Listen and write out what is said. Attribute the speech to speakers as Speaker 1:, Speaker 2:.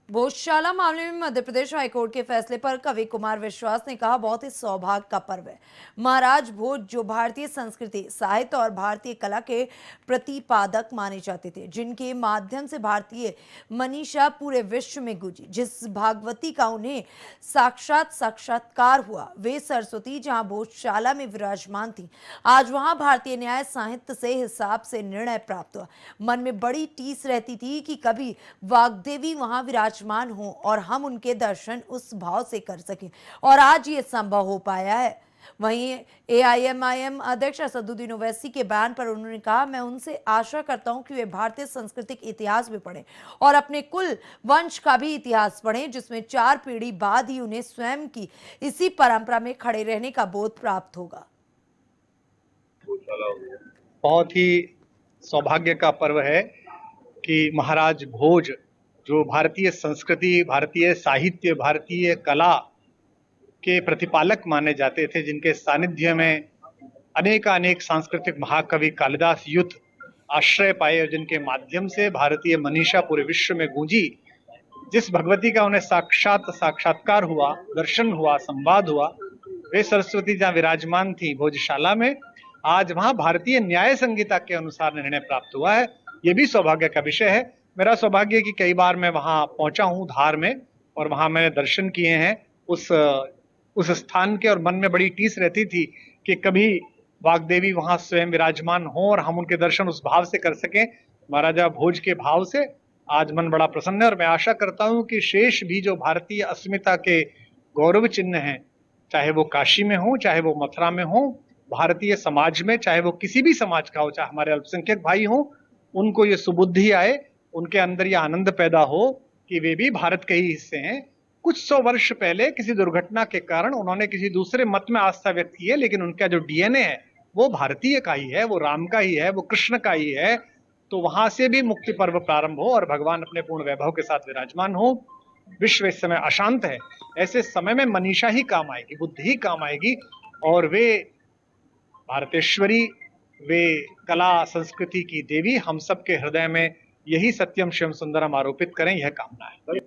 Speaker 1: भोजशाला मामले में मध्य प्रदेश हाईकोर्ट के फैसले पर कवि कुमार विश्वास ने कहा, बहुत ही सौभाग्य का पर्व है। महाराज भोज जो भारतीय संस्कृति, साहित्य और भारतीय कला के प्रतिपादक माने जाते थे, जिनके माध्यम से भारतीय मनीषा पूरे विश्व में गूंजी, जिस भागवती का उन्हें साक्षात्कार हुआ, वे सरस्वती जहां भोजशाला में विराजमान थी, आज वहां भारतीय न्याय साहित्य से हिसाब से निर्णय प्राप्त हुआ। मन में बड़ी टीस रहती थी कि कभी वाग्देवी वहां विराजमान हो और हम उनके दर्शन उस भाव से कर सकें, और आज ये संभव हो पाया है। वहीं एआईएमआईएम अध्यक्ष असदुद्दीन ओवैसी के बयान पर उन्होंने कहा, मैं उनसे आशा करता हूं कि वे भारतीय सांस्कृतिक इतिहास भी पढ़ें और अपने कुल वंश का भी इतिहास पढ़ें, जिसमें 4 पीढ़ी बाद ही उन्हें स्वयं की इसी परंपरा में खड़े रहने का बोध प्राप्त होगा।
Speaker 2: बहुत ही सौभाग्य का पर्व है कि महाराज भोज जो भारतीय संस्कृति, भारतीय साहित्य, भारतीय कला के प्रतिपालक माने जाते थे, जिनके सानिध्य में अनेक सांस्कृतिक महाकवि कालिदास युत आश्रय पाए और जिनके माध्यम से भारतीय मनीषा पूरे विश्व में गूंजी, जिस भगवती का उन्हें साक्षात्कार हुआ, दर्शन हुआ, संवाद हुआ, वे सरस्वती जहाँ विराजमान थी भोजशाला में, आज वहां भारतीय न्याय संहिता के अनुसार निर्णय प्राप्त हुआ है। ये भी सौभाग्य का विषय है। मेरा सौभाग्य है कि कई बार मैं वहां पहुंचा हूं धार में, और वहां मैंने दर्शन किए हैं उस स्थान के, और मन में बड़ी टीस रहती थी कि कभी वाग्देवी वहां स्वयं विराजमान हो और हम उनके दर्शन उस भाव से कर सकें, महाराजा भोज के भाव से। आज मन बड़ा प्रसन्न है और मैं आशा करता हूं कि शेष भी जो भारतीय अस्मिता के गौरव चिन्ह हैं, चाहे वो काशी में हो, चाहे वो मथुरा में हो, भारतीय समाज में, चाहे वो किसी भी समाज का हो, चाहे हमारे अल्पसंख्यक भाई हो, उनको ये सुबुद्धि आए, उनके अंदर ये आनंद पैदा हो कि वे भी भारत के ही हिस्से हैं। कुछ 100 वर्ष पहले किसी दुर्घटना के कारण उन्होंने किसी दूसरे मत में आस्था व्यक्त की है, लेकिन उनका जो डीएनए है वो भारतीय का ही है, वो राम का ही है, वो कृष्ण का ही है। तो वहां से भी मुक्ति पर्व प्रारंभ हो और भगवान अपने पूर्ण वैभव के साथ विराजमान हो। विश्व इस समय अशांत है, ऐसे समय में मनीषा ही काम आएगी, बुद्धि ही काम आएगी, और वे भारतेश्वरी, वे कला संस्कृति की देवी हम सबके हृदय में यही सत्यम शिवम सुंदरम आरोपित करें, यह कामना है।